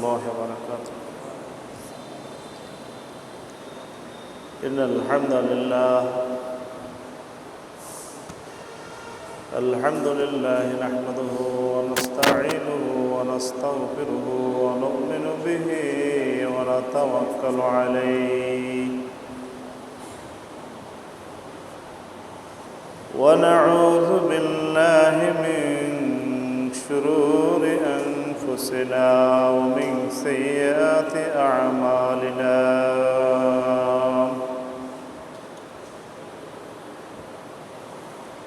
الله وبركاته. إن الحمد لله نحمده ونستعينه ونستغفره ونؤمن به ونتوكل عليه ونعوذ بالله من شرور أنفسنا ومن سيئات أعمالنا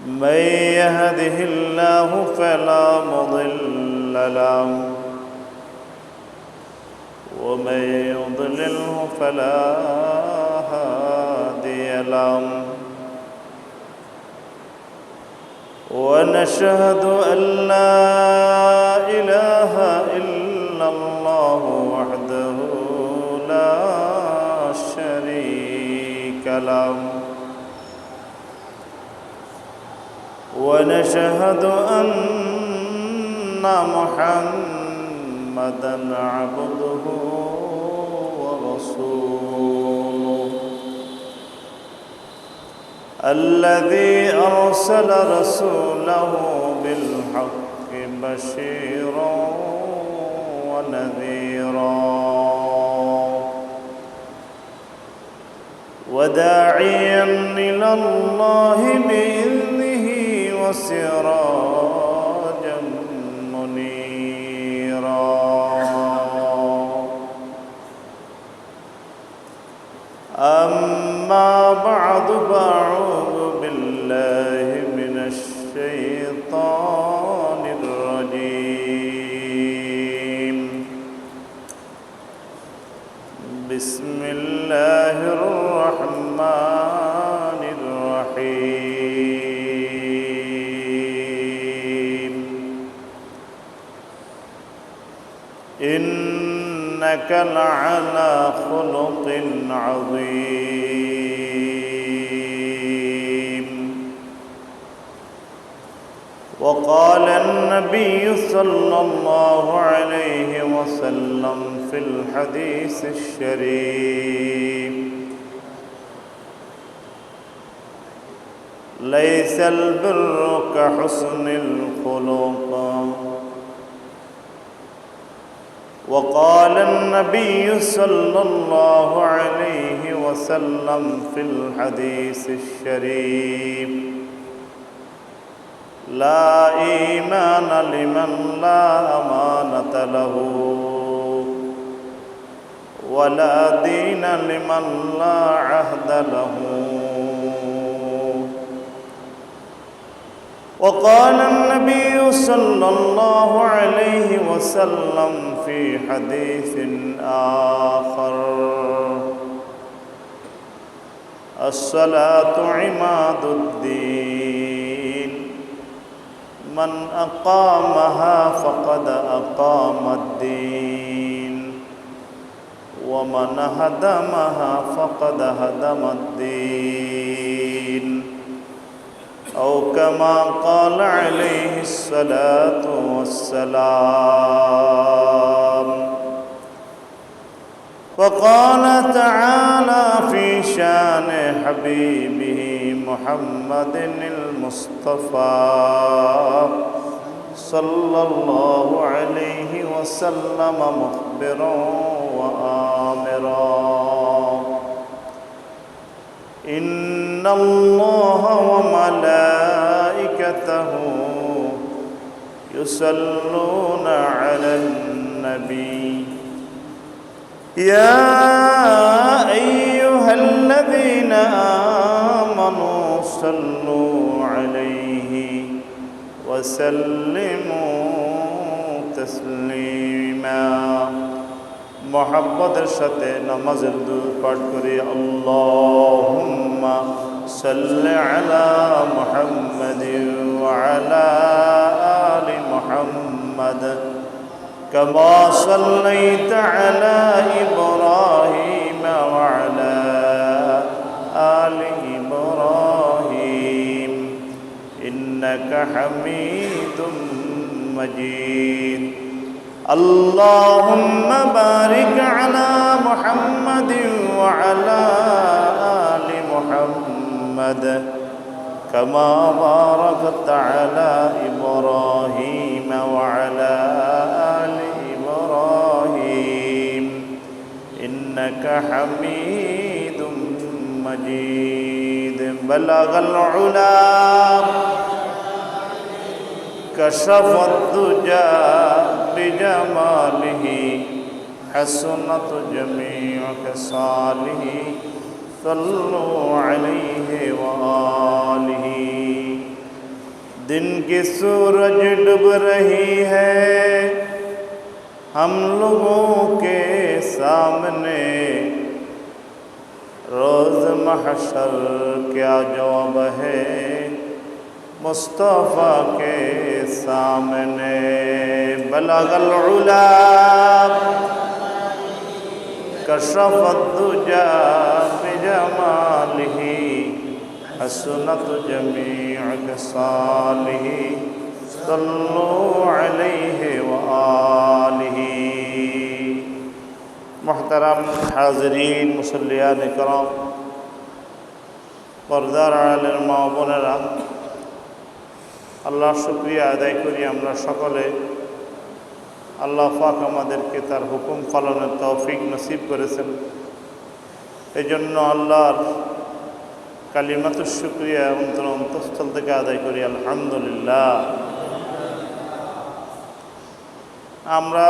من يهده الله فلا مضل له ومن يضلله فلا هادي له ونشهد أن لا إله إلا الله وحده لا شريك له ونشهد أن محمدًا عبده ورسوله الذي أرسل رسوله بالحق بشيرا ونذيرا وداعيا إلى الله بإذنه وسراجا منيرا أما بعد فأعوذ بالله من الشيطان الرجيم بسم الله الرحمن الرحيم إنك لعلى خلق عظيم وقال النبي صلى الله عليه وسلم في الحديث الشريف ليس البر كحسن الخلق وقال النبي صلى الله عليه وسلم في الحديث الشريف لا إيمان لمن لا أمانة له ولا دين لمن لا عهد له وقال النبي صلى الله عليه وسلم في حديث آخر الصلاة عماد الدين من أقامها فقد أقام الدين ومن هدمها فقد هدم الدين أو كما قال عليه الصلاة والسلام وقال تعالى في شان حبيبه محمد المصطفى صلى الله عليه وسلم مخبرا وآمرا إن الله وملائكته يصلون على النبي يا أيها الذين آمنوا صلوا عليه وسلموا تسليما محبت সাথে নামাজের দুরূদ পাঠ করে আল্লাহুম্মা সাল্লি আলা মুহাম্মাদিন ওয়া আলা আলি মুহাম্মাদ কামা সাল্লাইতা আলা ইব্রাহিম ওয়া আলা আলি ইব্রাহিম ইন্নাকা হামিদুম মাজিদ اللهم بارك على محمد وعلى آل محمد كما باركت على إبراهيم وعلى آل إبراهيم إنك حميد مجيد بلغ العلا كشف الدجى بجماله حسنت جميع خصاله صلوا عليه وآله दिन की सूरज डूब रही है हम लोगों के सामने रोज महशर क्या जवाब है मुस्तफ़ा के सामने बलगल उला कशफत दुजा बिजमालिही हसनत जमीअ खसालिही सल्लु अलैहि व आलिही। मुहतरम हाज़रीन मुसल्लियान किराम पर्दार आलेर मा बोनेरा আল্লাহ শুকরিয়া আদায় করি আমরা সকলে আল্লাহ পাক আমাদেরকে তার হুকুম পালনের তৌফিক নসিব করেছেন। এই জন্য আল্লাহর কালিমাতুশ শুকরিয়া অন্তঃস্থল থেকে আদায় করি আলহামদুলিল্লাহ। আমরা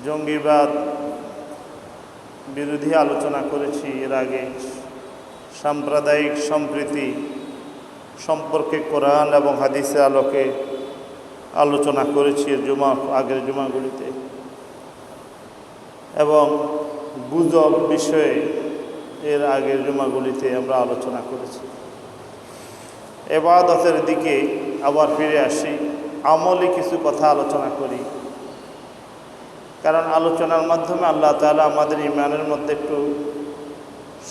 জঙ্গিবাদ বিরোধী আলোচনা করেছি এর আগে, সাম্প্রদায়িক সম্প্রীতি সম্পর্কে কোরআন এবং হাদিসের আলোকে আলোচনা করেছি আগের জুমাগুলিতে, এবং গুজব বিষয়ে এর আগের জুমাগুলিতে আমরা আলোচনা করেছি। ইবাদতের দিকে আবার ফিরে আসি, আমলি কিছু কথা আলোচনা করি, কারণ আলোচনার মাধ্যমে আল্লাহ তাআলা আমাদের ঈমানের মধ্যে একটু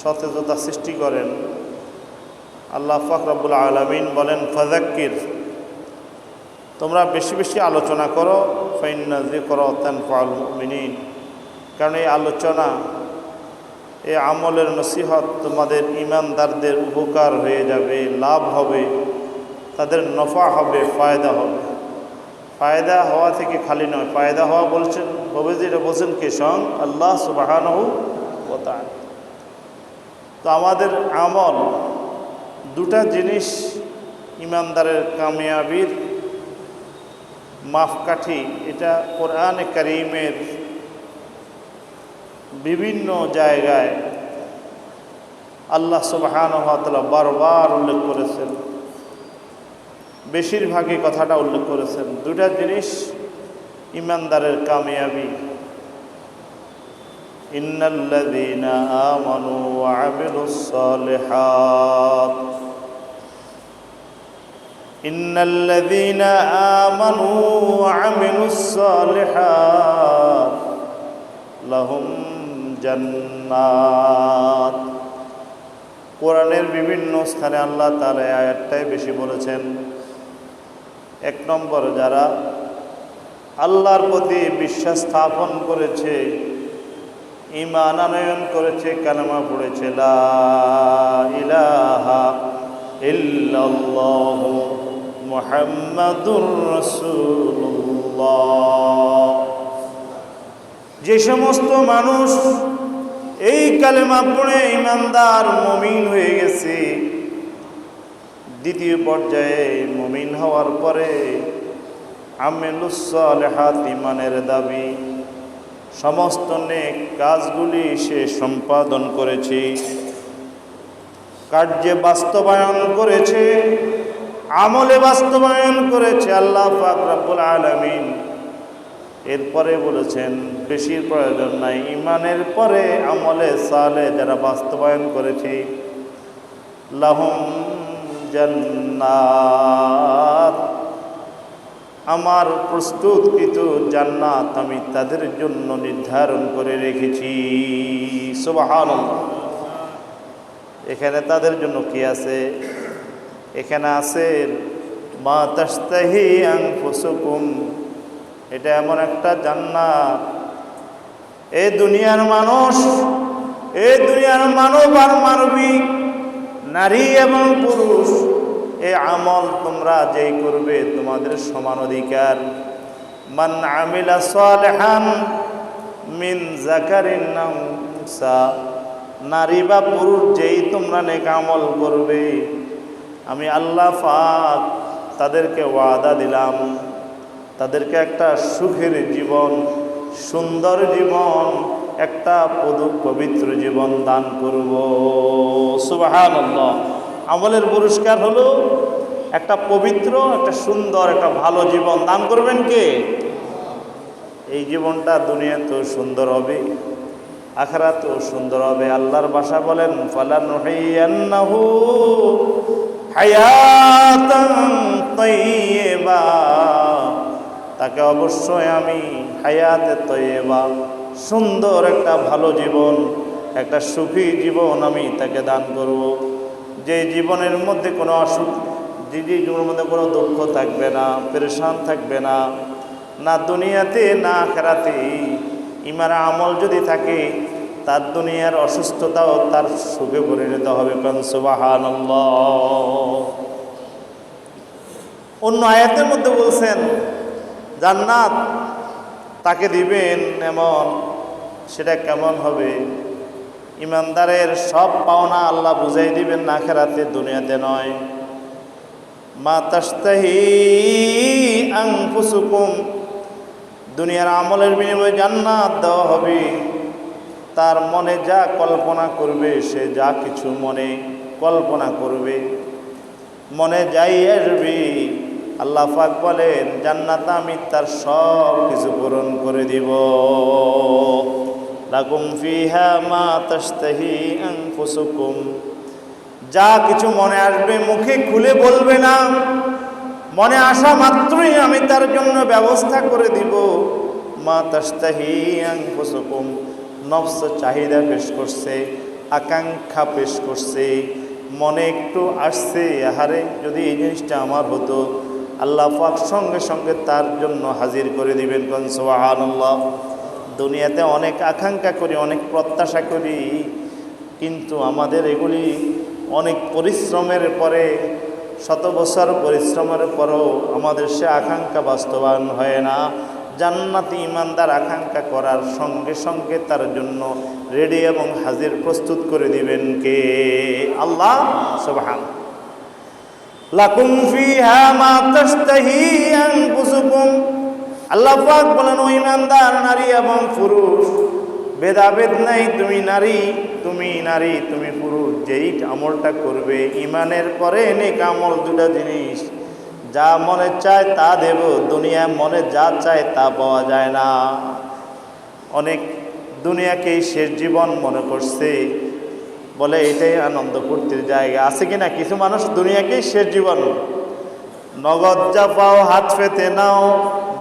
সতেজতা সৃষ্টি করেন। আল্লাহ পাক রব্বুল আলামিন বলেন ফাযাক্কির, তোমরা বেশি বেশি আলোচনা করো, ফাইন্না যিকরা তানফাউল মুমিনিন, কারণ এই আলোচনা এই আমলের নসিহত তোমাদের ঈমানদারদের উপকার হয়ে যাবে, লাভ হবে, তাদের নফা হবে, ফায়দা হবে। ফায়দা হওয়া থেকে খালি নয়, ফায়দা হওয়া বলছেন হবে যেটা বলছেন কে? স্বয়ং আল্লাহ সুবহানাহু ওয়া তাআলা। তো আমাদের আমল দুটা জিনিস ঈমানদারের কামিয়াবির মাপকাঠি। এটা কোরআনে কারীমের বিভিন্ন জায়গায় আল্লাহ সুবহানাহু ওয়া তাআলা বারবার উল্লেখ করেছেন, বেশিরভাগই কথাটা উল্লেখ করেছেন। দুটা জিনিস ঈমানদারের কামিয়াবি। ইন্নাল্লাযীনা আমানু ওয়া আমিলুস সালিহাত, ইন্নাল্লাযীনা আমানু ওয়া আমিলুস সালিহাত লাহুম জান্নাত। কোরআনের বিভিন্ন স্থানে আল্লাহ তাআলা এই আয়াতটাই বেশি বলেছেন। এক নম্বর, যারা আল্লাহর প্রতি বিশ্বাস স্থাপন করেছে, ঈমান আনয়ন করেছে, কালেমা পড়েছে লা ইলাহা ইল্লাল্লাহু মুহাম্মাদুর রাসূলুল্লাহ। যে সমস্ত মানুষ এই কালেমা পড়ে ঈমানদার মুমিন হয়ে গেছে, দ্বিতীয় পর্যায়ে মুমিন হওয়ার পরে আমিলুস সালিহাত, ঈমানের দাবি, সমস্ত নেক কাজগুলি সে সম্পাদন করেছে, কার্যে বাস্তবায়ন করেছে, আমলে বাস্তবায়ন করেছে। আল্লাহ পাক রব্বুল আলামিন এরপরে বলেছেন বেশির প্রয়োজন নাই, ঈমানের পরে আমলে সালেহ যারা বাস্তবায়ন করেছে লাহুম জান্নাত, আমার প্রস্তুতকৃত জান্নাত আমি তাদের জন্য নির্ধারণ করে রেখেছি। সুবহানাল্লাহ। এখানে তাদের জন্য কি আছে? এখানে আছে মা তাশতাহি আনফুসুকুম এটা এমন একটা জান্নাত, এই দুনিয়ার মানুষ, এই দুনিয়ার মানব আর মানবিক, নারী এবং পুরুষ, এই আমল তোমরা যেই করবে তোমাদের সমান অধিকার। মান আমিলা সালিহান মিন যাকারিন আও উনসা, নারী বা পুরুষ যেই তোমরা নেক আমল করবে, আমি আল্লাহ পাক তাদেরকে ওয়াদা দিলাম, তাদেরকে একটা সুখের জীবন, সুন্দর জীবন, একটা পবিত্র জীবন দান করব। সুবহানাল্লাহ। আমলের পুরস্কার হলো একটা পবিত্র, একটা সুন্দর, একটা ভালো জীবন দান করবেন কে? এই জীবনটা দুনিয়াতেও সুন্দর হবে, আখিরাতেও সুন্দর হবে। আল্লাহর ভাষা বলেন, ফালানুহিয়ান্নাহু হায়াতান তাইয়্যিবা, তাকে অবশ্যই আমি হায়াতে তৈয়বা, সুন্দর একটা ভালো জীবন, একটা সুখী জীবন আমি তাকে দান করব। যে জীবনের মধ্যে কোনো অসুখ, যে জীবনের মধ্যে কোনো দুঃখ থাকবে না, পেরেশান থাকবে না, না দুনিয়াতে না আখিরাতে। ইমান আমল যদি থাকে, তার দুনিয়ার অসুস্থতাও তার সুখে পরিণত হবে। সুবহানাল্লাহ। অন্য আয়াতের মধ্যে বলছেন জান্নাত তাকে দিবেন এমন, সেটা কেমন হবে? ইমানদারের সব পাওনা আল্লাহ বুঝাই দিবেন না আখিরাতে, দুনিয়াতে নয়। মা তাশতাহি আনফুসুকুম, দুনিয়ার আমলের বিনিময়ে জান্নাত দেওয়া হবে। তার মনে যা কল্পনা করবে, সে যা কিছু মনে কল্পনা করবে, মনে যাই আসবে, আল্লাহ পাক বলেন জান্নাত আমি তার সব কিছু পূরণ করে দিব। লাকুম ফিহা মা তাশতাহি আনফুসুকুম, যা কিছু মনে আসবে মুখে খুলে বলবে না, মনে আসা মাত্রই আমি তার জন্য ব্যবস্থা করে দিব। মা তাশতাহি আনফুসুকুম, নফস চাহিদা পেশ করছে, আকাঙ্ক্ষা পেশ করছে, মনে একটু আসছে, আহারে যদি এই জিনিসটা আমার হতো, আল্লাহ পাক সঙ্গে সঙ্গে তার জন্য হাজির করে দিবেন। কোন সুবহানাল্লাহ। দুনিয়াতে অনেক আকাঙ্ক্ষা করি, অনেক প্রত্যাশা করি, কিন্তু আমাদের এগুলি অনেক পরিশ্রমের পরে, শত বছর পরিশ্রমের পরেও আমাদের সে আকাঙ্ক্ষা বাস্তবায়ন হয় না। জান্নাতি ইমানদার আকাঙ্ক্ষা করার সঙ্গে সঙ্গে তার জন্য রেডি এবং হাজির প্রস্তুত করে দিবেন কে? আল্লাহ। সুবহান। লাকুম ফিহা মা তাশতাহি আনফুসুকুম, আল্লাহ পাক বলেন ও ইমানদার নারী এবং পুরুষ, ভেদাভেদ নাই, তুমি নারী, তুমি নারী, তুমি পুরুষ, যেই আমলটা করবে, ইমানের পরে নেক আমল, দুটা জিনিস, যা মনে চায় তা দেব। দুনিয়া মনে যা চায় তা পাওয়া যায় না। অনেক দুনিয়াকেই শেষ জীবন মনে করছে, বলে এটাই আনন্দ ফুর্তির জায়গা। আছে কিনা কিছু মানুষ দুনিয়াকেই শেষ জীবন, নগদ যা পাও হাত পেতে নাও,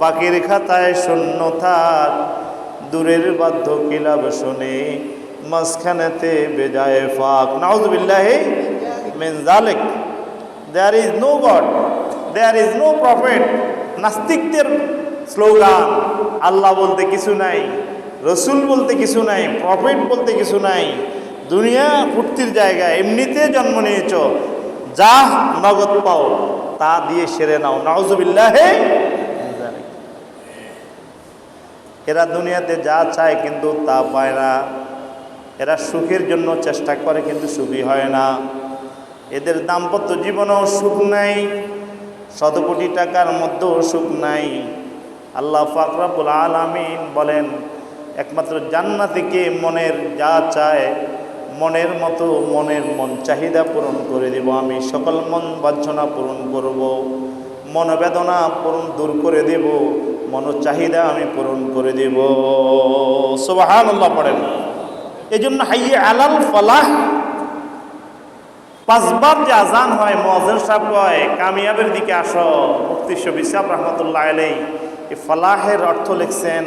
বাকির খাতায় শূন্য থাক, দূরের বাধ্য কিলাব শুনে মাঝখানেতে বেজায় ফাক। নাউযুবিল্লাহি মিন যালিক। There is no God, there is no prophet. নাস্তিকদের স্লোগান, আল্লাহ বলতে কিছু নাই, রসুল বলতে কিছু নাই, প্রফেট বলতে কিছু নাই। দুনিয়া ফুর্তির জায়গা, এমনিতে জন্ম নিয়েছ, যা নগদ পাও তা দিয়ে সেরে নাও। নাউযুবিল্লাহি মিন যালিক। এরা দুনিয়াতে যা চায় কিন্তু তা পায় না। এরা সুখের জন্য চেষ্টা করে কিন্তু সুখী হয় না। এদের দাম্পত্য জীবনেও সুখ নাই, শত কোটি টাকার মধ্যেও সুখ নাই। আল্লাহ পাক রব্বুল আলামিন বলেন একমাত্র জান্নাতীকে মনের যা চায়, মনের মতো মনের মন চাহিদা পূরণ করে দেব আমি। সকল মন বাঞ্ছনা পূরণ করব, মনোবেদনা পূরণ দূর করে দেব, মন চাহিদা আমি পূরণ করে দেব। সুবহানাল্লাহ পড়েন। এই জন্য হাইয়ে আলাল ফালাহ, পাঁচবার যে আজান হয়, মুয়াজ্জিন সাহেব কয় কামিয়াবের দিকে আসো। মুফতি শফি সাহেব রহমতুল্লাহ আলাইহি এই ফালাহের অর্থ লিখছেন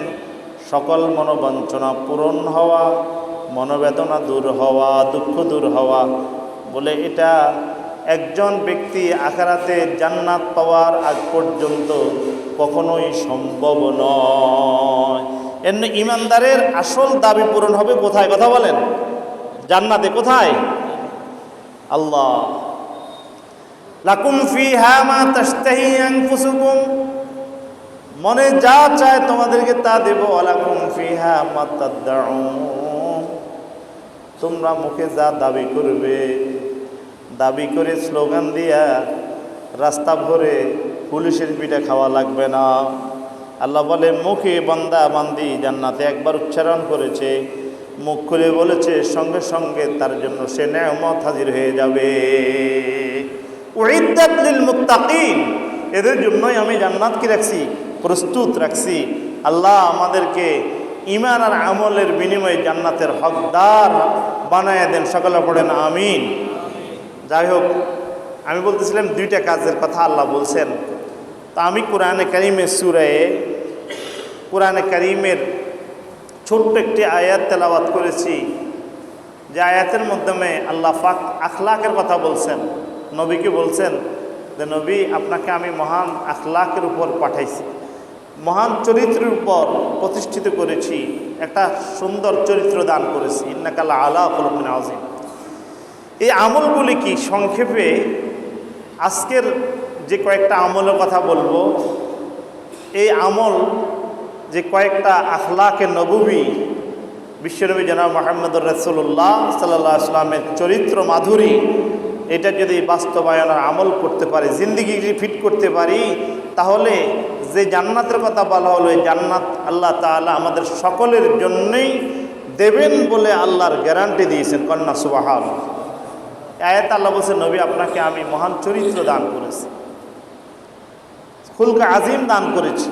সকল মনোবাঞ্ছনা পূরণ হওয়া, মনোবেদনা দূর হওয়া, দুঃখ দূর হওয়া। বলে এটা একজন ব্যক্তি আখিরাতে জান্নাত পাওয়ার আগ পর্যন্ত কখনোই সম্ভব নয়। এমনি ইমানদারের আসল দাবি পূরণ হবে কোথায়? কথা বলেন। জান্নাতে। কোথায়? আল্লাহ লাকুম ফিহা মা তাশতাহি আনফুসুকুম, মনে যা চায় তোমাদেরকে তা দেব। ওয়ালাকুম ফিহা মা তাদউন, তোমরা মুখে যা দাবি করবে, দাবি করে স্লোগান দিয়া রাস্তা ভরে পুলিশের পিঠা খাওয়া লাগবে না। আল্লাহ বলে মুখে বান্দা বান্দি জান্নাতে একবার উচ্চারণ করেছে, মুখ খুলে বলেছে, সঙ্গে সঙ্গে তার জন্য সে নেয়ামত হাজির হয়ে যাবে। উইদ্দাত লিল মুত্তাকিন, এদের জন্যই আমি জান্নাত কি রাখছি? প্রস্তুত রাখছি। আল্লাহ আমাদেরকে ঈমান আর আমলের বিনিময়ে জান্নাতের হকদার বানায় দেন। সকলে পড়েন আমিন। যাই হোক, আমি বলতেছিলাম দুইটা কাজের কথা আল্লাহ বলছেন। তা আমি কোরআনে কারিমের সূরায়ে কোরআনে কারিমের ছোট্ট একটি আয়াত তেলাওয়াত করেছি, যে আয়াতের মাধ্যমে আল্লাহ পাক আখলাকের কথা বলছেন। নবীকে বলছেন যে নবী, আপনাকে আমি মহান আখলাকের উপর পাঠাইছি, মহান চরিত্রের উপর প্রতিষ্ঠিত করেছি, একটা সুন্দর চরিত্র দান করেছি। ইন্নাকা লাআলা খুলুকিন আযীম। এই আমলগুলি কি? সংক্ষেপে আজকের যে কয়েকটা আমলের কথা বলবো, এই আমল যে কয়েকটা আখলাকে নববী, বিশ্বনবী জনাব মুহাম্মদুর রাসূলুল্লাহ সাল্লাল্লাহু আলাইহি ওয়াসাল্লামের চরিত্র মাধুরী, এটা যদি বাস্তবায়নের আমল করতে পারি, জিন্দেগি ফিট করতে পারি, তাহলে যে জান্নাতের কথা বলা হলো, এই জান্নাত আল্লাহ তাআলা আমাদের সকলের জন্যই দেবেন বলে আল্লাহর গ্যারান্টি দিয়েছেন। কন্যা সুবহানাল্লাহ। আয়াত আল্লাহ বলছেন, নবী আপনাকে আমি মহান চরিত্র দান করেছি, খুলক আজিম দান করেছি।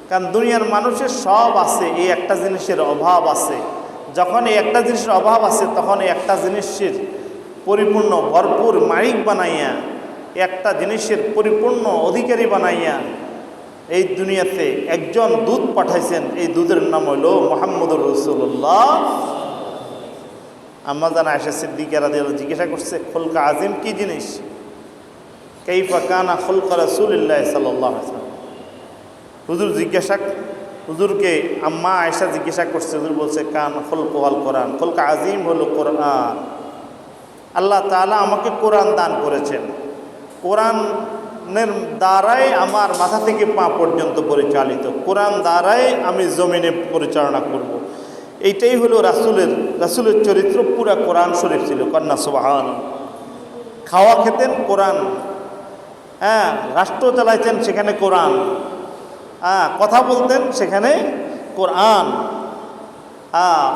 কারণ দুনিয়ার মানুষের সব আছে, এই একটা জিনিসের অভাব আছে। যখন এই একটা জিনিসের অভাব আছে, তখন এই একটা জিনিসের পরিপূর্ণ ভরপুর মালিক বানাইয়া, একটা জিনিসের পরিপূর্ণ অধিকারী বানাইয়া এই দুনিয়াতে একজন দূত পাঠাইছেন। এই দূতের নাম হইল মুহাম্মদুর রাসূলুল্লাহ। আম্মা জান আয়েশা সিদ্দিকা রাদিয়াল্লাহু জিজ্ঞাসা করছে, খুলক আজিম কি জিনিস? কাইফা কানা খুলক রাসূলিল্লাহ সাল্লাল্লাহু আলাইহি ওয়াসাল্লাম। হুজুরকে আম্মা আয়েশা জিজ্ঞাসা করছে, হুজুর বলছে কান খুলকুল কোরআন। খুলক আজিম হলো কোরআন। আল্লাহ তাআলা আমাকে কোরআন দান করেছেন, কোরআনের দ্বারাই আমার মাথা থেকে পা পর্যন্ত পরিচালিত, কোরআন দ্বারাই আমি জমিনে পরিচালনা করব। এইটাই হলো রাসূলের চরিত্র। পুরা কোরআন শরীফ ছিল। কন্যা সুবহানাল্লাহ। খাওয়া খেতেন কোরআন, হ্যাঁ, রাষ্ট্র চালাইতেন সেখানে কোরআন, কথা বলতেন সেখানে কোরআন,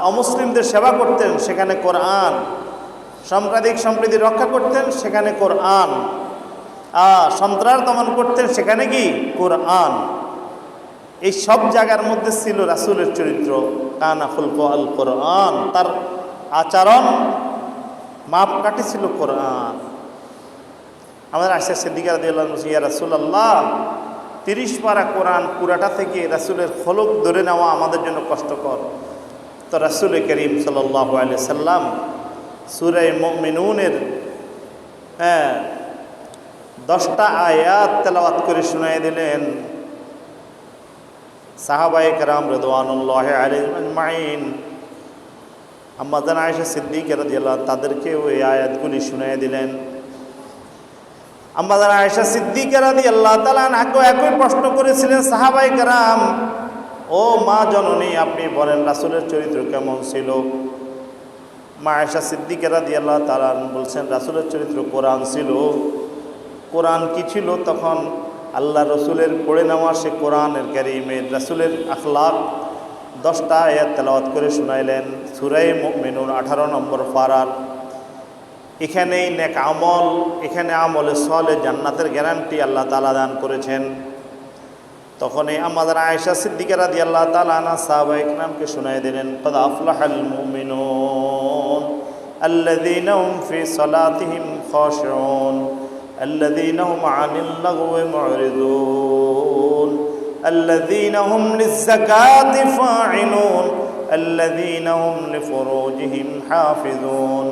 অমুসলিমদের সেবা করতেন সেখানে কোরআন, সাম্প্রদায়িক সম্প্রীতি রক্ষা করতেন সেখানে কোরআন, সন্ত্রাস দমন করতেন সেখানে কি? কোরআন। এই সব জায়গার মধ্যে ছিল রাসূলের চরিত্র। কানা খুলকু আল কোরআন, তার আচরণ মাপকাঠি ছিল কোরআন। আমাদের আয়েশা সিদ্দিকা রাদিয়াল্লাহু আনহা, ইয়া রাসূলুল্লাহ, 30 পারা কোরআন পুরাটা থেকে রাসূলের খলক ধরে নেওয়া আমাদের জন্য কষ্টকর। তো রাসূল করিম সাল্লাল্লাহু আলাইহি সাল্লাম সূরা মুমিনুনের 10টা আয়াত তেলাওয়াত করে শুনিয়ে দিলেন। সাহাবায়ে কেরাম রিদওয়ানুল্লাহি আলাইহিম আজমাইন, আম্মা জান আয়েশা সিদ্দিকা রাদিয়াল্লাহু আনহা তাদেরকে ওই আয়াতগুলি শুনিয়ে দিলেন। আম্মা জান আয়েশা সিদ্দিকা রাদিয়াল্লাহু তাআলা আনহাকে একই প্রশ্ন করেছিলেন সাহাবায়ে কেরাম, ও মা জননী, আপনি বলেন রাসূলের চরিত্র কেমন ছিল? মা আয়েশা সিদ্দিকা রাদিয়াল্লাহু তাআলা বলছেন, রাসূলের চরিত্র কোরআন ছিল। কোরআন কি ছিল? তখন আল্লাহ রসুলের পড়ে নেওয়া সে কোরআনের কারীমের রাসূলের আখলাক 10টা আয়াত তেলাওয়াত করে শুনাইলেন। সূরা মুমিনুন 18 নম্বর পারার। এখানেই নেক আমল, এখানে আমলে সালেহ জান্নাতের গ্যারান্টি আল্লাহ তাআলা দান করেছেন। তখনই আমাদের আয়েশা সিদ্দিকা রাদিয়াল্লাহু তাআলা আনহা সাহাবায়ে কেরামকে শুনিয়ে দিলেন, ক্বাদ আফলাহাল মুমিনুন আল্লাযীনা হুম ফি সালাতিহিম খাশিউন আল্লাযীনা হুম আনিল লাগওয়ি মুরিদুন আল্লাযীনা হুম লিয-যাকাতি ফাঈলুন আল্লাযীনা হুম লিফুরুজিহিম হাফিজুন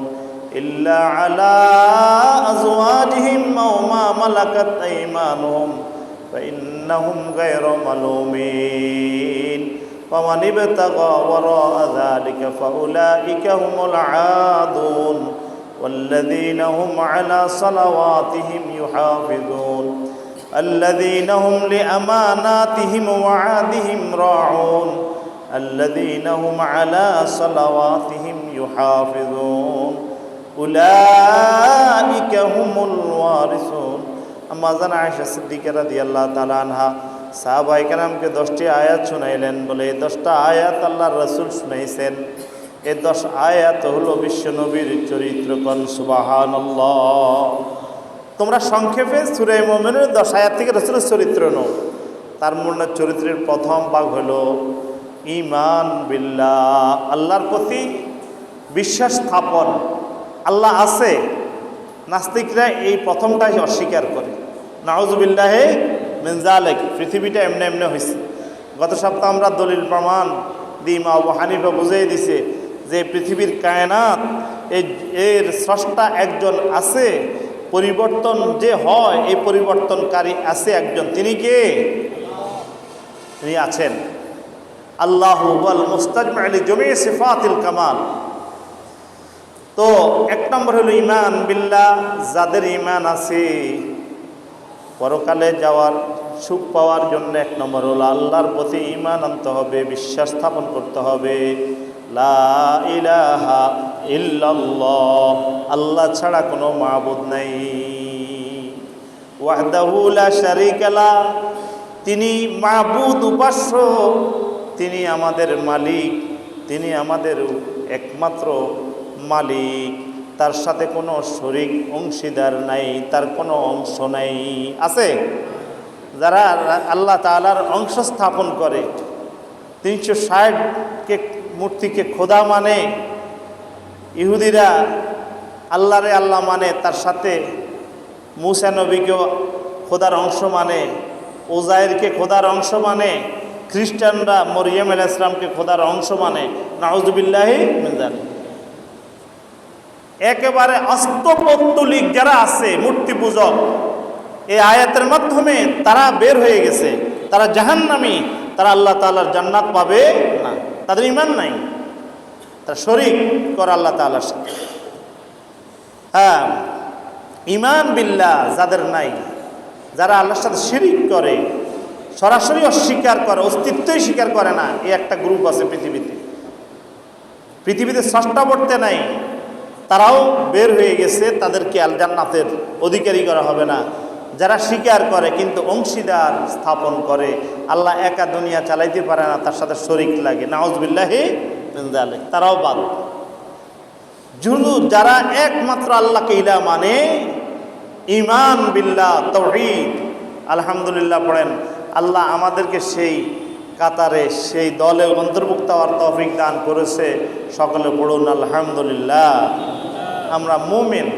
ইল্লা আলা আযওয়াজিহিম আও মা মালাকাত আইমানুহুম فإنهم غير ملومين ومن ابتغى وراء ذلك فأولئك هم العادون والذين هم على صلواتهم يحافظون الذين هم لأماناتهم وعهدهم راعون الذين هم على صلواتهم يحافظون أولئك هم الوارثون আম্মা জান আয়েশা সিদ্দিকা রাদিয়াল্লাহু তাআলা আনহা সাহাবায়ে কেরামকে 10টি আয়াত শুনাইলেন। বলে এই 10টা আয়াত আল্লাহর রাসূল শুনাইছেন। এই 10 আয়াত হলো বিশ্ব নবীর চরিত্র। কোন সুবহানাল্লাহ। তোমরা সংক্ষেপে সূরা মুমিনের 10 আয়াত থেকে রাসূলের চরিত্র নাও। তার মূল চরিত্রের প্রথম ভাগ হলো ঈমান বিল্লাহ, আল্লাহর প্রতি বিশ্বাস স্থাপন। আল্লাহ আছে, নাস্তিকরা এই প্রথমটাই অস্বীকার করে। নাউযুবিল্লাহি মিন যালিক। পৃথিবীটা এমনি এমনি হয়েছে। গত সপ্তাহে আমরা দলিল প্রমাণ দিয়ে ইমাম আবু হানিফা বুঝিয়ে দিছে যে পৃথিবীর কায়নাত এর স্রষ্টা একজন আছে, পরিবর্তন যে হয় এই পরিবর্তনকারী আছে একজন। তিনি কে? তিনি আছেন আল্লাহু ওয়াল মুস্তাজমি লিজামি সিফাতিল কামাল। তো এক নম্বর হলো ঈমান বিল্লাহ। যাদের ঈমান আছে পরকালে যাওয়ার সুখ পাওয়ার জন্য এক নম্বর হলো আল্লাহর প্রতি ঈমান আনতে হবে, বিশ্বাস স্থাপন করতে হবে। লা ইলাহা ইল্লাল্লাহ, আল্লাহ ছাড়া কোনো মাবুদ নাই। ওয়াহদাহু লা শারীকা লা, তিনি মাবুদ উপাস্য, তিনি আমাদের মালিক, তিনি আমাদের একমাত্র মালিক। তার সাথে কোনো শরীক অংশীদার নাই, তার কোনো অংশ নাই। আছে যারা আল্লাহ তাআলার অংশ স্থাপন করে, 360কে মূর্তিকে খোদা মানে, ইহুদিরা আল্লাহরে আল্লাহ মানে, তার সাথে মূসা নবীকেও খোদার অংশ মানে, ওজায়েরকে খোদার অংশ মানে, খ্রিস্টানরা মরিয়ম আলাইহিস সালামকে খোদার অংশ মানে। নাউযুবিল্লাহি মিন যালিক। একেবারে অস্তপৌত্তলিক যারা আছে মূর্তি পূজক, এই আয়াতের মাধ্যমে তারা বের হয়ে গেছে, তারা জাহান্নামী, তারা আল্লাহ তাআলার জান্নাত পাবে না। তাদের ঈমান নাই, তারা শরীক করে আল্লাহ তাআলার সাথে। হ্যাঁ, ঈমান বিল্লাহ যাদের নাই, যারা আল্লাহর সাথে শিরিক করে, সরাসরি অস্বীকার করে, অস্তিত্বই স্বীকার করে না, এই একটা গ্রুপ আছে পৃথিবীতে স্রষ্টা বলতে নাই, তারাও বের হয়ে গেছে। তাদেরকে আল জান্নাতের অধিকারী করা হবে না। যারা স্বীকার করে কিন্তু অংশীদার স্থাপন করে, আল্লাহ একা দুনিয়া চালাইতে পারে না, তার সাথে শরীক লাগে, নাউযুবিল্লাহি মিন যালিক, তারাও বাদ। যারা একমাত্র আল্লাহকে ইলাহ মানে, ঈমান বিল্লাহ, তাওহীদ, আলহামদুলিল্লাহ পড়েন। আল্লাহ আমাদেরকে সেই কাতারে, সেই দলে অন্তর্ভুক্ত হওয়ার তৌফিক দান করেছে। সকলে পড়ুন আলহামদুলিল্লাহ। আমরা মুমিন,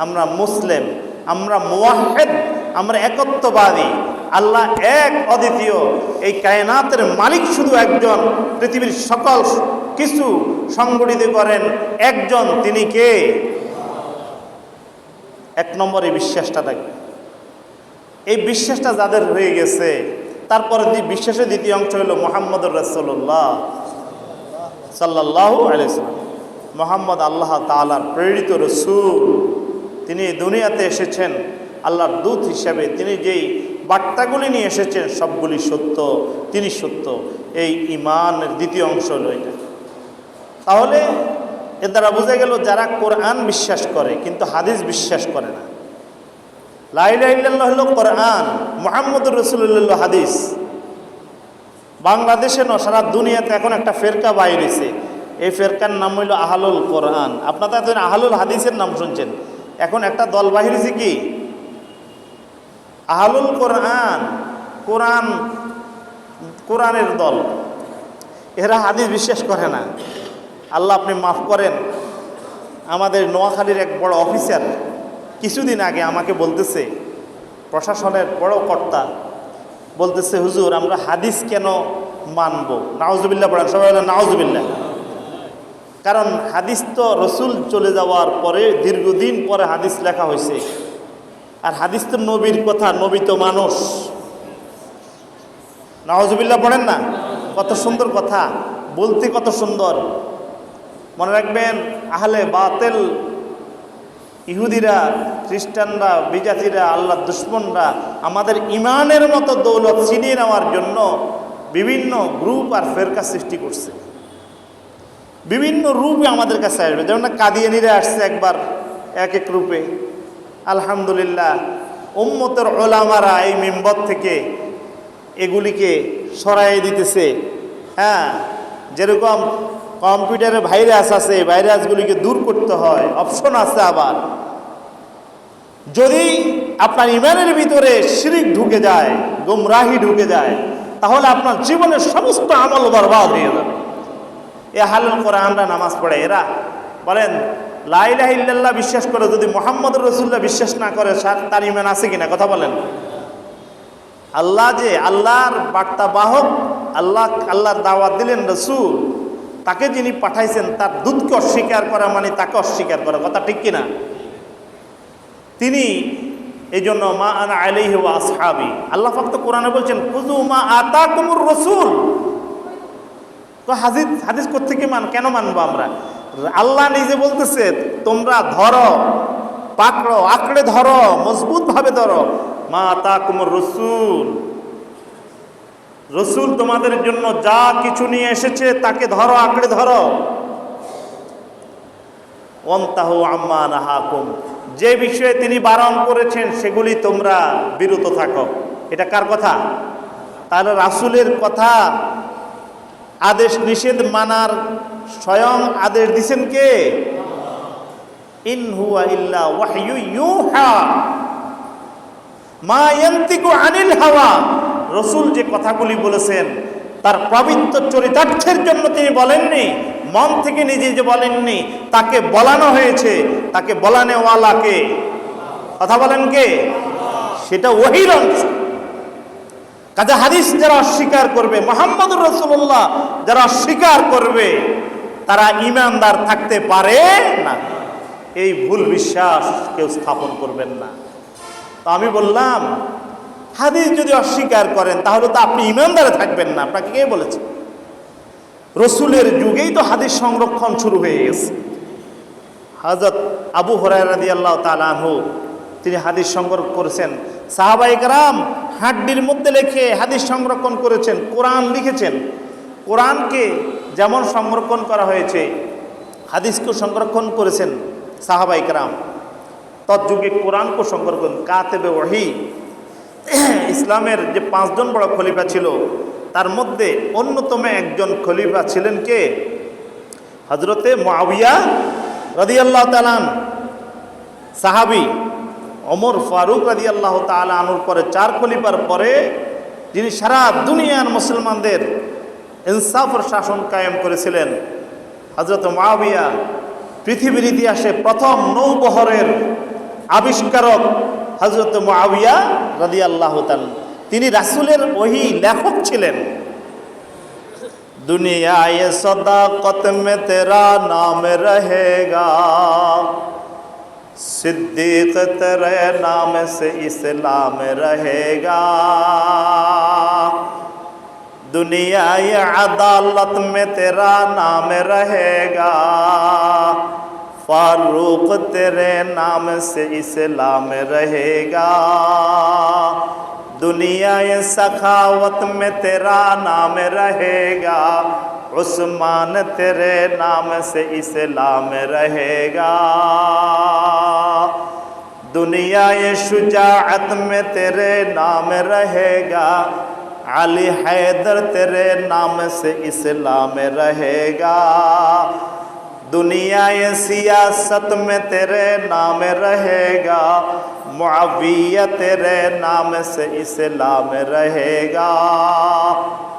আমরা মুসলিম, আমরা মুওয়াহহিদ, আমরা একত্ববাদী। আল্লাহ এক, অদ্বিতীয়। এই কায়নাতের মালিক শুধু একজন, পৃথিবীর সকল কিছু সংগঠিত করেন একজন। তিনি কে? এক নম্বরে বিশ্বাসটা থাকবে। এই বিশ্বাসটা যাদের হয়ে গেছে, তারপরে বিশ্বাসের দ্বিতীয় অংশ হলো মুহাম্মদুর রাসূলুল্লাহ সাল্লাল্লাহু আলাইহি ওয়াসাল্লাম। মুহাম্মদ আল্লাহ তাআলার প্রেরিত রাসূল। তিনি দুনিয়াতে এসেছেন আল্লাহর দূত হিসেবে। তিনি যেই বার্তাগুলি নিয়ে এসেছেন সবগুলি সত্য, তিনি সত্য। এই ঈমানের দ্বিতীয় অংশ হলো এটা। তাহলে এর দ্বারা বোঝা গেল যারা কোরআন বিশ্বাস করে কিন্তু হাদিস বিশ্বাস করে না। লা ইলাহা ইল্লাল্লাহ হলো কোরআন, মুহাম্মদুর রাসূলুল্লাহ হাদিস। বাংলাদেশে নয়, সারা দুনিয়াতে এখন একটা ফেরকা বাইরেছে। এই ফেরকার নাম হইল আহলুল কোরআন। আপনারা তো আহলুল হাদিসের নাম শুনছেন। এখন একটা দল বাহিরেছে কি আহলুল কোরআন, কোরআনের দল। এরা হাদিস বিশ্বাস করে না। আল্লাহ আপনি মাফ করেন, আমাদের নোয়াখালীর এক বড় অফিসার কিছুদিন আগে আমাকে বলতেছে, প্রশাসনের বড় কর্তা বলতেছে, হুজুর আমরা হাদিস কেন মানব? নাউজুবিল্লাহ পড়েন সবাই, নাউজুবিল্লাহ। কারণ হাদিস তো রসুল চলে যাওয়ার পরে দীর্ঘদিন পরে হাদিস লেখা হয়েছে। আর হাদিস তো নবীর কথা, নবী তো মানুষ, নাউজুবিল্লাহ পড়েন না? কত সুন্দর কথা, বলতে কত সুন্দর। মনে রাখবেন, আহলে বাতিল, ইহুদিরা, খ্রিস্টানরা, বিজাতিরা, আল্লাহর দুশমনরা আমাদের ইমানের মতো দৌলত ছিনিয়ে নেওয়ার জন্য বিভিন্ন গ্রুপ আর ফেরকা সৃষ্টি করছে। বিভিন্ন রূপে আমাদের কাছে আসবে। যেমন কাদিয়ানিরা আসছে একবার এক এক রূপে। আলহামদুলিল্লাহ, উম্মতের ওলামারা এই মিম্বর থেকে এগুলিকে সরাই দিতেছে। হ্যাঁ, যেরকম কম্পিউটারে ভাইরাস আছে, ভাইরাসগুলিকে দূর করতে হয়, অপশন আছে। আবার যদি আপনার ইমানের ভিতরে শিরিক ঢুকে যায়, গুমরাহি ঢুকে যায়, তাহলে আপনার জীবনের সমস্ত আমল বরবাদ হয়ে যাবে। এ হালাল কোরআনরা নামাজ পড়ে, এরা বলেন লা ইলাহা ইল্লাল্লাহ বিশ্বাস করে, যদি মুহাম্মদুর রাসূলুল্লাহ বিশ্বাস না করে তার ইমান আছে কিনা? কথা বলেন। আল্লাহ যে আল্লাহর বার্তা বাহক, আল্লাহর দাওয়াত দিলেন রাসূল, তাকে যিনি পাঠাইছেন তার দূতকে অস্বীকার করা মানে তাকে অস্বীকার করা। কথা ঠিক কিনা? তিনি এই জন্য মা আনা আলাইহি ওয়া আসহাবি, আল্লাহ পাক তো কোরআনে বলছেন খুযু মা আতাকুমুর রাসূল। তো হাদিস কোত্থেকে কেন মানবো আমরা? আল্লাহ নিজে বলতেছে তোমরা ধরো, পাকড়ো, আঁকড়ে ধরো, মজবুত ভাবে ধরো। মা আতাকুমুর রাসূল, রসুল তোমাদের জন্য যা কিছু নিয়ে এসেছে তাকে ধরো, আঁকড়ে ধরো। ওয়ান্তাহু আম্মা নাহাকুম, যে বিষয়ে তিনি বারণ করেছেন সেগুলি তোমরা বিরত থাকো। এটা কার কথা? তাহলে রাসূলের কথা, আদেশ নিষেধ মানার স্বয়ং আদেশ দিছেন কে? ইন হুয়া ইল্লা ওয়াহয়ু ইউহা মা ইয়ান্তিকু আনিল হাওয়া। রসুল যে কথাগুলি বলেছেন তার পবিত্র চরিতার্থের জন্য তিনি বলেননি, মন থেকে নিজে যে বলেননি, তাকে বলানো হয়েছে। তাকে বলানেওয়ালাকে, কথা বলেন কে? সেটা ওহীর অংশ। কাজে হাদিস যারা অস্বীকার করবে, মুহাম্মদুর রাসূলুল্লাহ যারা অস্বীকার করবে, তারা ঈমানদার থাকতে পারে না। এই ভুল বিশ্বাস কেউ স্থাপন করবেন না। তো আমি বললাম, হাদিস যদি অস্বীকার করেন তাহলে তো আপনি ঈমানদারে থাকবেন না। আপনাকে কে বলেছে? রসুলের যুগেই তো হাদিস সংরক্ষণ শুরু হয়ে গেছে। হযরত আবু হুরায়রা রাদিয়াল্লাহু তাআলা আনহু তিনি হাদিস সংরক্ষণ করেছেন। সাহাবায়ে কেরাম হাড্ডির মধ্যে লিখে হাদিস সংরক্ষণ করেছেন, কোরআন লিখেছেন। কোরআনকে যেমন সংরক্ষণ করা হয়েছে, হাদিসকে সংরক্ষণ করেছেন সাহাবায়ে কেরাম। তৎযুগে কোরআনকে সংরক্ষণ কাতেবে ওহী। ইসলামের যে 5 জন বড় খলিফা ছিল, তার মধ্যে অন্যতম একজন খলিফা ছিলেন কে? হযরতে মুআবিয়া রাদিয়াল্লাহু তাআলা সাহাবী। ওমর ফারুক রাদিয়াল্লাহু তাআলা আনহুর পরে 4 খলিফার পরে যিনি সারা দুনিয়ার মুসলমানদের ইনসাফের শাসন কায়েম করেছিলেন, হযরত মুআবিয়া। পৃথিবীর ইতিহাসে প্রথম নৌবহরের আবিষ্কারক হযরত মুআবিয়া রাদিয়াল্লাহু তাআলা। তিনি রাসূলের ওহী লেখক ছিলেন। দুনিয়ায়ে সদাকত মে তেরা নাম রহেগা, सिद्दीक तेरे नाम से इस्लाम रहेगा। दुनिया ये अदालत में तेरा नाम रहेगा, फारूक तेरे नाम से इस्लाम रहेगा। दुनिया ये सखावत में तेरा नाम रहेगा, उस्मान तेरे नाम से इस्लाम रहेगा। दुनिया ये शुजाअत में तेरे नाम रहेगा, अली हैदर तेरे नाम से इस्लाम रहेगा। दुनिया ये सियासत में तेरे नाम रहेगा, मुआविया तेरे नाम से इस्लाम रहेगा।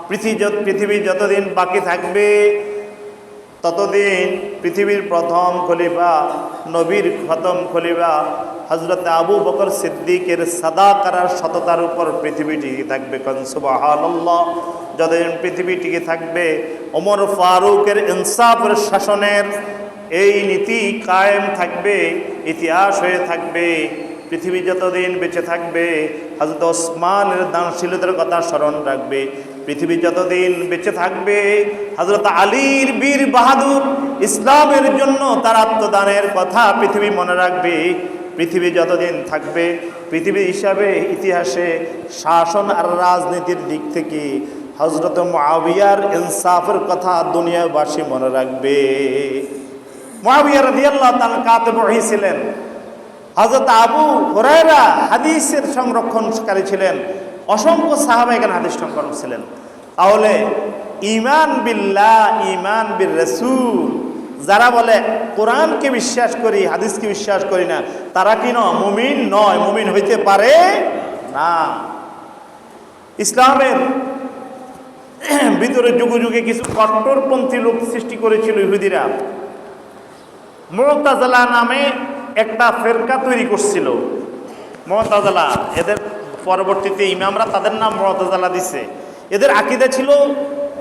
পৃথিবী যতদিন বাকি থাকবে ততদিন পৃথিবীর প্রথম খলিফা, নবীর খতম খলিফা হযরত আবু বকর সিদ্দিকের সাদাকার সততার উপর পৃথিবী টিকে থাকবে। কোন সুবহানাল্লাহ। যতদিন পৃথিবী টিকে থাকবে, ওমর ফারুকের ইনসাফের শাসনের এই নীতি কায়েম থাকবে, ইতিহাস হয়ে থাকবে। পৃথিবী যতদিন বেঁচে থাকবে, হযরত ওসমানের দানশীলতার কথা স্মরণ রাখবে। পৃথিবী যতদিন বেঁচে থাকবে, হযরত আলীর বীর বাহাদুর ইসলামের জন্য তার আত্মদানের কথা পৃথিবী মনে রাখবে। পৃথিবী যতদিন থাকবে, পৃথিবী হিসাবে ইতিহাসে শাসন আর রাজনীতির দিক থেকে হযরত মুআবিয়ার ইনসাফের কথা দুনিয়াবাসী মনে রাখবে। মুআবিয়া রাদিয়াল্লাহু তাআলা কাতিব ওহী ছিলেন। হযরত আবু হুরায়রা হাদিসের সংরক্ষণকারী ছিলেন। অসংখ্য সাহাবা এখানে হাদিস সংরক্ষণ ছিলেন। তাহলে ঈমান বিল্লাহ, ঈমান বির রাসূল, যারা বলে কোরআনকে বিশ্বাস করি, হাদিসকে বিশ্বাস করি না, তারা কি মুমিন নয়, মুমিন হইতে পারে না। ইসলামের ভিতরে যুগে যুগে কিছু কট্টরপন্থী লোক সৃষ্টি করেছিল ইহুদিরা। মুতাজিলা নামে একটা ফেরকা তৈরি করছিল। মুতাজিলা, এদের পরবর্তীতে ইমামরা তাদের নাম মুতাজিলা দিছে। এদের আকীদা ছিল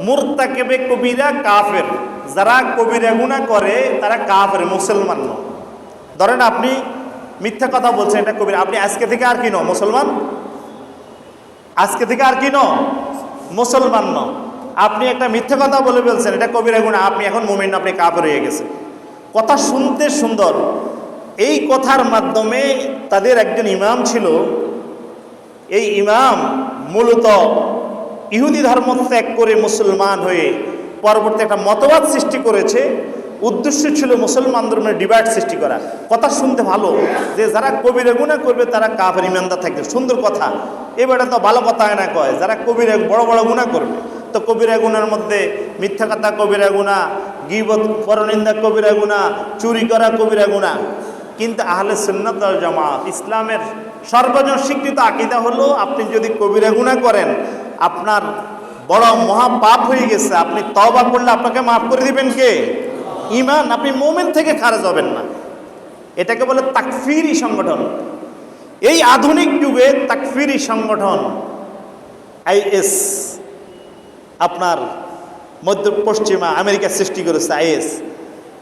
মুরতাকিবে কবিরা কাফের, যারা কবিরা গুনাহ করে তারা কাফের, মুসলমান নয়। ধরেন আপনি মিথ্যা কথা বলছেন, এটা কবিরা, আপনি আজকে থেকে আর কি মুসলমান, আজকে থেকে আর কি মুসলমান ন। আপনি একটা মিথ্যা কথা বলে ফেলছেন, এটা কবিরা গুনাহ, আপনি এখন মুমিন, আপনি কাফের হয়ে গেছেন। কথা শুনতে সুন্দর। এই কথার মাধ্যমে তাদের একজন ইমাম ছিল। এই ইমাম মূলত ইহুদি ধর্ম ত্যাগ করে মুসলমান হয়ে পরবর্তী একটা মতবাদ সৃষ্টি করেছে। উদ্দেশ্য ছিল মুসলমানদের মধ্যে ডিভাইড সৃষ্টি করা। কথা শুনতে ভালো, যে যারা কবিরা গুনাহ করবে তারা কাফের, ইমানদার থাকবে, সুন্দর কথা। এবারে তো ভালো কথা না কয়, যারা কবিরা বড় বড় গুনাহ করবে, তো কবিরা গুনার মধ্যে মিথ্যা কথা কবিরা গুনাহ, গীবত পরনিন্দা কবিরা গুনাহ, চুরি করা কবিরা গুনাহ। কিন্তু আহলে সুন্নাত ওয়াল জামাত, ইসলামের সর্বজন স্বীকৃত আকীদা হলো, আপনি যদি কবিরা গুনাহ করেন আপনার বড় মহা পাপ হয়ে গেছে, আপনি তওবা করলে আপনাকে মাফ করে দিবেন কে? ঈমান। আপনি মুমিন থেকে খারেজ হবেন না। এটাকে বলে তাকফিরি সংগঠন। এই আধুনিক যুগে তাকফিরি সংগঠন আইএস আপনার মধ্য পশ্চিমা আমেরিকা সৃষ্টি করেছে। আইএস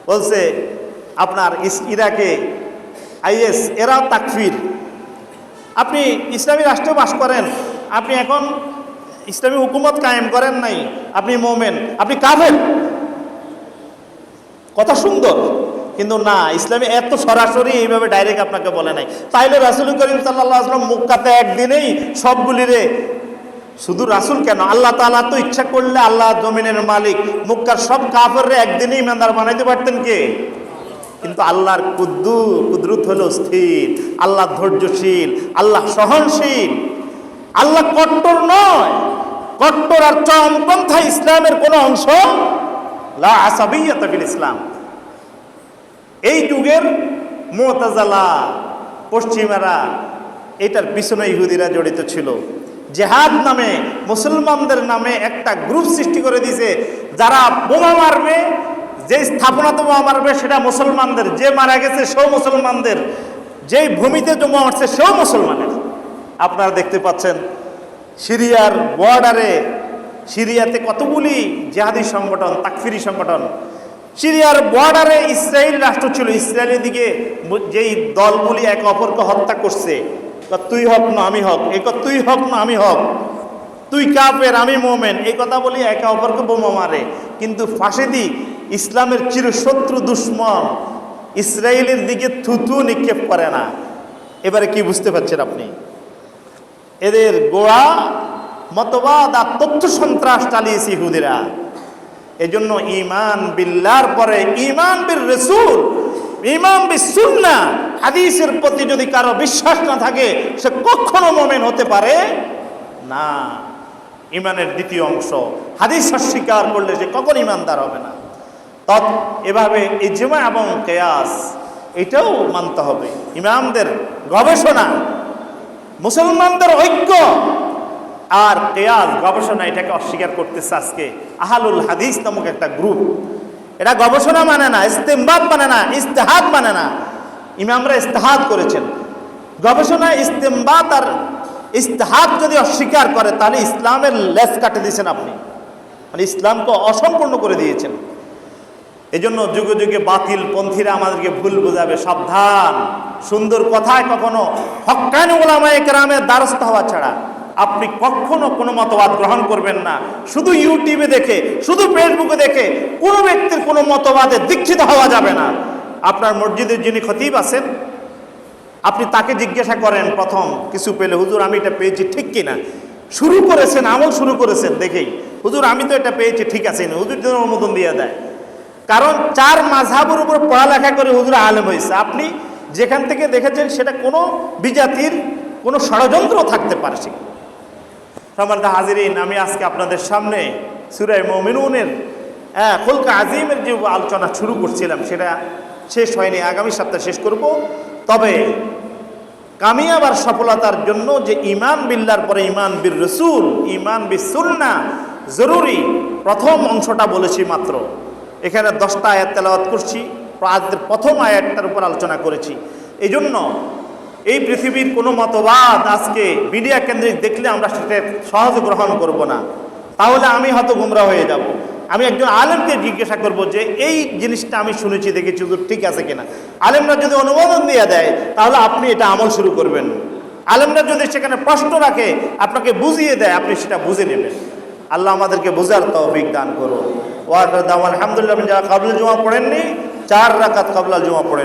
বলছে আপনার ইরাকে আইএস, এরাও তাকফির। আপনি ইসলামী রাষ্ট্রে বাস করেন, আপনি এখন ইসলামী হুকুমত কায়েম করেন নাই, আপনি মোমেন, আপনি কাফের। কথা সুন্দর, কিন্তু না, ইসলামী এত সরাসরি এইভাবে ডাইরেক্ট আপনাকে বলে নাই। তাইলে রাসূল করিম সাল্লাল্লাহু আলাইহি ওয়াসাল্লাম মক্কাতে একদিনেই সবগুলিরে, শুধু রাসূল কেন, আল্লাহ তাআলা তো ইচ্ছা করলে, আল্লাহ জমিনের মালিক, মক্কার সব কাফেররে একদিনেই ইমানদার বানাইতে পারতেন কে? কিন্তু আল্লাহর কুদরত হলো স্থির, আল্লাহ ধৈর্যশীল, আল্লাহ সহনশীল, আল্লাহ কট্টর নয়। কট্টর আর চরমপন্থা ইসলামের কোনো অংশ লা আসাবিয়্যাতা ফিল ইসলাম। এই যুগের মুতাজিলা, পশ্চিমারা, এটার পিছনে ইহুদিরা জড়িত ছিল। জিহাদ নামে, মুসলমানদের নামে একটা গ্রুপ সৃষ্টি করে দিয়েছে, যারা বোমা মারবে, যে স্থাপনাতে বোমা মারবে সেটা মুসলমানদের, যে মারা গেছে সেও মুসলমানদের, যেই ভূমিতে বোমা মারছে সেও মুসলমানের। আপনারা দেখতে পাচ্ছেন সিরিয়ার বর্ডারে, সিরিয়াতে কতগুলি জিহাদি সংগঠন, তাকফিরি সংগঠন। সিরিয়ার বর্ডারে ইসরায়েল রাষ্ট্র ছিল, ইসরায়েলের দিকে যেই দলগুলি একে অপরকে হত্যা করছে, তুই হক না আমি হক, এই তুই হক না আমি হক, তুই কাফের আমি মোমেন, এই কথা বলি একে অপরকে বোমা মারে। কিন্তু ফাঁসিদি ইসলামের চিরশত্রু দুশ্মন ইসরায়েলের দিকে থুতু নিক্ষেপ করে না। এবারে কি বুঝতে পারছেন আপনি? এদের গোড়া মতবাদ আর তথ্য সন্ত্রাস চালিয়েছে ইহুদিরা। এজন্য ঈমান বিল্লাহর পরে ঈমান বির রাসূল, ঈমান বিস সুন্নাহ, হাদিসের প্রতি যদি কারো বিশ্বাস না থাকে, সে কখনো মুমিন হতে পারে না। ঈমানের দ্বিতীয় অংশ, হাদিস অস্বীকার করলে সে কখনো ঈমানদার হবে না। এভাবে ইজমা এবং কিয়াস এটাও মানতে হবে। ইমামদের গবেষণা, মুসলমানদের ঐক্য আর কিয়াস গবেষণা, এটাকে অস্বীকার করতেছে আজকে আহলুল হাদিস নামক একটা গ্রুপ। এটা গবেষণা মানে না, ইস্তেমবাদ মানে না, ইজতিহাদ মানে না। ইমামরা ইজতিহাদ করেছেন। গবেষণা, ইস্তেমবাদ আর ইজতিহাদ যদি অস্বীকার করে, তাহলে ইসলামের লেজ কাটে দিয়েছেন আপনি, মানে ইসলামকে অসম্পূর্ণ করে দিয়েছেন। এজন্য যুগে যুগে বাতিল পন্থীরা আমাদেরকে ভুল বোঝাবে, সাবধান। সুন্দর কথায় কখনো হক্কানি উলামায়ে কেরামের দ্বারস্থ হওয়া ছাড়া আপনি কখনো কোনো মতবাদ গ্রহণ করবেন না। শুধু ইউটিউবে দেখে, শুধু ফেসবুকে দেখে কোনো ব্যক্তির কোনো মতবাদে দীক্ষিত হওয়া যাবে না। আপনার মসজিদের যিনি খতিব আছেন, আপনি তাকে জিজ্ঞাসা করেন প্রথম কিছু পেলে, হুজুর আমি এটা পেয়েছি ঠিক কিনা। শুরু করেছেন, আমল শুরু করেছেন দেখেই, হুজুর আমি তো এটা পেয়েছি ঠিক আছে না, হুজুর যেন অনুমোদন দিয়ে দেয়। কারণ 4 মাযহাবের উপর পড়ালেখা করে হুজুর আলেম হয়েছে। আপনি যেখান থেকে দেখেছেন সেটা কোনো বিজাতির কোনো ষড়যন্ত্র থাকতে পারে। সম্মানিত হাজিরিন, আমি আজকে আপনাদের সামনে সূরা মুমিনুনের খুলক আজিমের যে আলোচনা শুরু করছিলাম সেটা শেষ হয়নি, আগামী সপ্তাহে শেষ করব। তবে কামিয়াব আর সফলতার জন্য যে ঈমান বিল্লাহর পরে ঈমান বির রাসূল, ঈমান বিস সুন্নাহ জরুরি, প্রথম অংশটা বলেছি মাত্র। এখানে 10টা আয়াত তেলাওয়াত করছি, প্রথম আয়াতটার উপর আলোচনা করেছি। এই জন্য এই পৃথিবীর কোনো মতবাদ আজকে মিডিয়া কেন্দ্রিক দেখলে আমরা সেটা সহজে গ্রহণ করব না, তাহলে আমি হয়তো গুমরা হয়ে যাব। আমি একজন আলেমকে জিজ্ঞাসা করব যে এই জিনিসটা আমি শুনেছি দেখেছি হুজুর ঠিক আছে কিনা। আলেমরা যদি অনুমোদন দিয়ে দেয় তাহলে আপনি এটা আমল শুরু করবেন। আলেমরা যদি সেখানে প্রশ্ন রাখে, আপনাকে বুঝিয়ে দেয়, আপনি সেটা বুঝে নেবেন। আল্লাহ আমাদেরকে বোঝার তৌফিক দান করুন। ওয়া আলহামদুলিল্লাহ। যারা কাবলাল জুমা পড়েননি 4 রাকাত কাবলাল জুমা পড়েন।